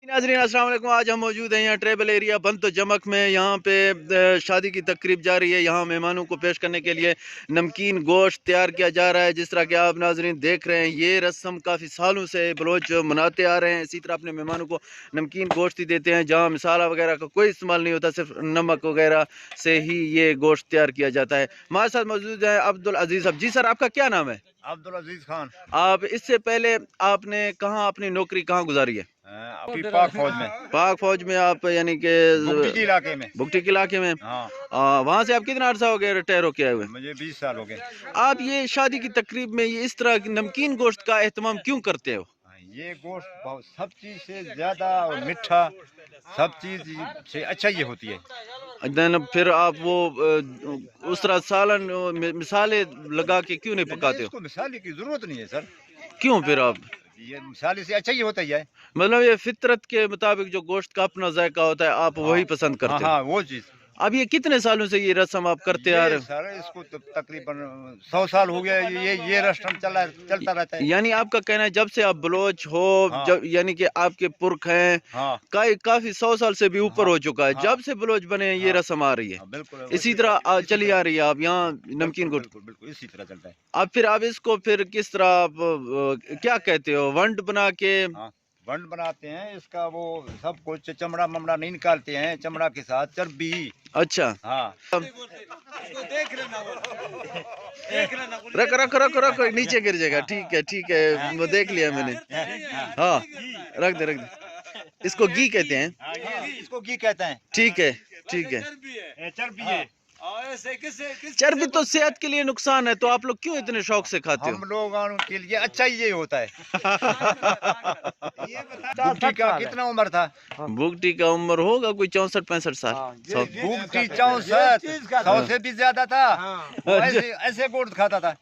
नाज़रीन अस्सलाम वालेकुम। आज हम मौजूद हैं यहाँ ट्रेबल एरिया बंत जमक में। यहाँ पे शादी की तकरीब जारी है। यहाँ मेहमानों को पेश करने के लिए नमकीन गोश्त तैयार किया जा रहा है। जिस तरह के आप नाज़रीन देख रहे हैं, ये रस्म काफ़ी सालों से बलोच मनाते आ रहे हैं। इसी तरह अपने मेहमानों को नमकीन गोश्त ही देते हैं, जहाँ मसाला वगैरह का कोई इस्तेमाल नहीं होता, सिर्फ नमक वगैरह से ही ये गोश्त तैयार किया जाता है। हमारे साथ मौजूद है अब्दुल अजीज़ साहब। जी सर, आपका क्या नाम है? अब्दुल अजीज खान। आप इससे पहले आपने कहाँ अपनी नौकरी कहाँ गुजारी है? अभी पाक फौज में। पाक फौज में आप यानी कि बुगटी के इलाके में। बुगटी के इलाके में। हाँ। वहाँ से आप कितना अर्सा हो गया रिटायर होके आए हुए? मुझे 20 साल हो गए। आप ये शादी की तकरीब में ये इस तरह की नमकीन गोश्त का एहतमाम क्यों करते हो? ये गोश्त बहुत सब चीज से ज्यादा और मीठा सब चीज से अच्छा ये होती है। देन फिर आप वो उस तरह सालन मिसाले लगा के क्यों नहीं पकाते हो? इसको मिसाले की जरूरत नहीं है सर। क्यों फिर आप? ये मिसाले से अच्छा ही होता ही है। मतलब ये फितरत के मुताबिक जो गोश्त का अपना जायका होता है, आप वही पसंद करते हो? हाँ, वो चीज। अब ये कितने सालों से ये रस्म आप करते आ रहे हो? सर इसको तकरीबन 100 साल हो गया। ये रस्म चलता रहता है। यानी आपका कहना है जब से आप बलोच हो, हाँ। जब यानी कि आपके पुरख हैं, हाँ। काफी 100 साल से भी ऊपर हो चुका है। हाँ। जब से बलोच बने हैं, ये हाँ। रस्म आ रही है। हाँ, बिल्कुल इसी तरह चली आ रही है। आप यहाँ नमकीन को बिल्कुल इसी तरह चलता है। अब फिर आप इसको फिर किस तरह आप क्या कहते हो, वंड बना के? हाँ, वंड बनाते हैं। इसका वो सब कुछ चमड़ा ममड़ा नहीं निकालते हैं, चमड़ा के साथ चर्बी। अच्छा। हाँ। रख रख रख रख, नीचे गिर जाएगा। ठीक है ठीक है, वो देख लिया मैंने। हाँ, रख दे रख दे। इसको घी कहते हैं? इसको घी कहते हैं। ठीक है ठीक है। चर्बी है। चर्बी तो सेहत के लिए नुकसान है, तो आप लोग क्यों इतने शौक से खाते हो? हम लोगों के लिए अच्छा ही ये होता है। बुगटी का कितना उम्र था? बुगटी का उम्र होगा कोई 64-65 साल। बुगटी 64, 100 से भी ज्यादा था। वो ऐसे गोश्त खाता था।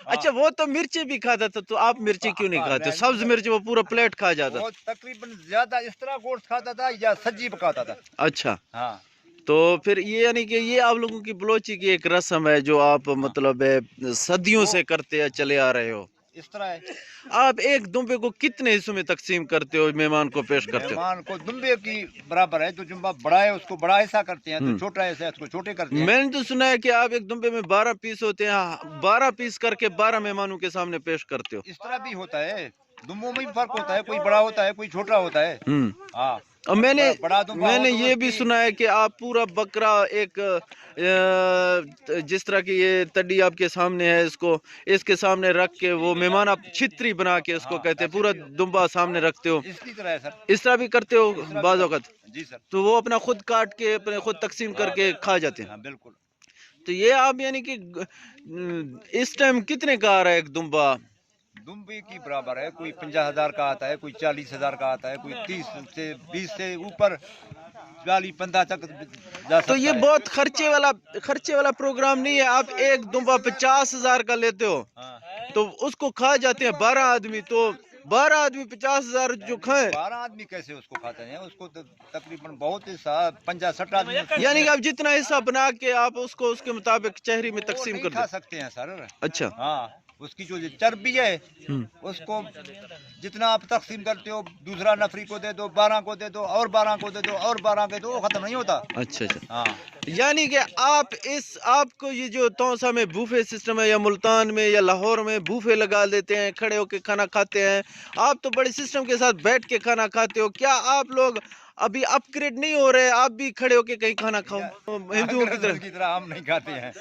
अच्छा, वो तो मिर्ची भी खाता था, तो आप मिर्ची क्यों नहीं खाते? सब्ज मिर्च वो पूरा प्लेट खा जाता। वो तकरीबन ज्यादा इस तरह गोश्त खाता था या सब्जी पकाता था। अच्छा। हाँ। तो फिर ये यानी कि ये आप लोगों की बलोची की एक रस्म है जो आप मतलब सदियों से करते चले आ रहे हो। इस तरह है। आप एक दुम्बे को कितने हिस्सों में तकसीम करते हो, मेहमान को पेश करते हो? मेहमान को दुम्बे की बराबर है। जो जुम्बा बड़ा है उसको बड़ा हिस्सा करते हैं, तो छोटा हिस्सा है उसको छोटे करते हैं। मैंने तो सुना है कि आप एक दुम्बे में 12 पीस होते हैं, 12 पीस करके 12 मेहमानों के सामने पेश करते हो। इस तरह भी होता है। दुम्बों में भी फर्क होता है, कोई बड़ा होता है कोई छोटा होता है। हाँ। और मैंने तो ये भी सुना है कि आप पूरा बकरा एक जिस तरह की ये तड्डी आपके सामने है, इसके सामने रख के वो मेहमान आप छितरी बना के उसको कहते हैं, पूरा दुम्बा सामने रखते हो। इसी तरह है सर। इस तरह भी करते हो बाज़ औक़ात? जी सर। तो वो अपना खुद काट के अपने खुद तकसीम करके खा जाते हैं? हाँ, बिल्कुल। तो ये आप यानी कि इस टाइम कितने का आ रहा है एक दुम्बा? दुम्बे की बराबर है। कोई 50,000 का आता है, कोई 40,000 का आता है, कोई 30 से 20 से ऊपर 40-50 तक जा सकता तो ये है। बहुत खर्चे वाला प्रोग्राम नहीं है। आप एक दुम्बा 50,000 का लेते हो। हाँ। तो उसको खा जाते हैं 12 आदमी, तो 12 आदमी 50,000 जो खाएं। 12 आदमी कैसे उसको खाते हैं? उसको तो तकरीबन बहुत ही 50-60 आदमी। यानी कि आप जितना हिस्सा बना के आप उसको उसके मुताबिक चहरी में तकसीम कर खा दो। सकते हैं सर। अच्छा। हाँ। उसकी जो चर्बी है उसको जितना आप तकसीम करते हो, दूसरा नफरी को दे दो, 12 को दे दो, और 12 को दे दो, और 12 को दे दो, वो खत्म नहीं होता। अच्छा अच्छा। हाँ। यानी कि आपको ये जो तौसा में बूफे सिस्टम है, या मुल्तान में या लाहौर में बूफे लगा देते हैं, खड़े होके खाना खाते हैं, आप तो बड़े सिस्टम के साथ बैठ के खाना खाते हो। क्या आप लोग अभी अपग्रेड नहीं हो रहे? आप भी खड़े होके कहीं खाना खाओ हिंदुओं की तरह? हम नहीं खाते हैं।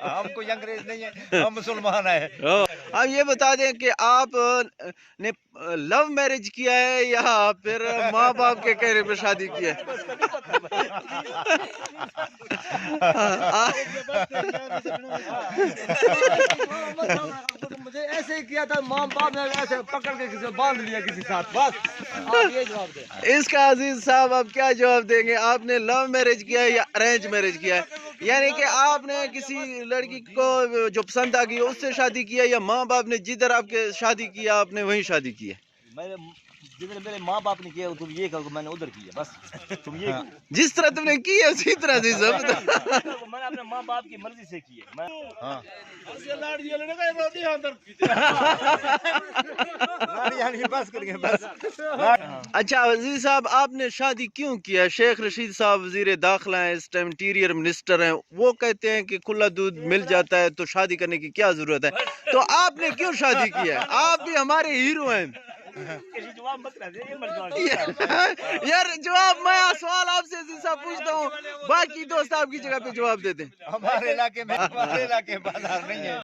हम कोई अंग्रेज नहीं है, हम मुसलमान है। अब ये बता दें कि आप ने लव मैरिज किया है या फिर माँ बाप के कहने पे शादी की है? मुझे ऐसे ही किया था, माँ बाप ने ऐसे पकड़ के किसी बांध लिया किसी साथ। बस आप ये जवाब दें। इसका अजीज साहब आप क्या जवाब देंगे? आपने लव मैरिज किया है या अरेंज मैरिज किया है? यानी कि आपने किसी लड़की को जो पसंद आ गई उससे शादी किया, या माँ बाप ने जिधर आपके शादी किया आपने वहीं शादी की है? میرے ماں باپ نے کیا تم یہ کرو میں نے ادھر کیا بس تم یہ جس طرح تم نے کی ہے اسی طرح سے سب میں نے اپنے ماں باپ کی مرضی سے کی ہے بس کر کے بس اچھا وزیر صاحب آپ نے شادی کیوں کیا؟ شیخ رشید صاحب وزیر داخلہ ہیں، اس ٹائم انٹیریئر منسٹر ہیں، وہ کہتے ہیں کہ کھلا دودھ مل جاتا ہے تو شادی کرنے کی کیا ضرورت ہے، تو آپ نے کیوں شادی کی ہے؟ آپ بھی ہمارے ہیرو ہیں یار جواب میں سوال آپ سے وزیر صاحب پوچھتا ہوں، باقی دوست آپ کی جگہ پہ جواب دیتے ہیں ہمارے علاقے میں بازار نہیں ہے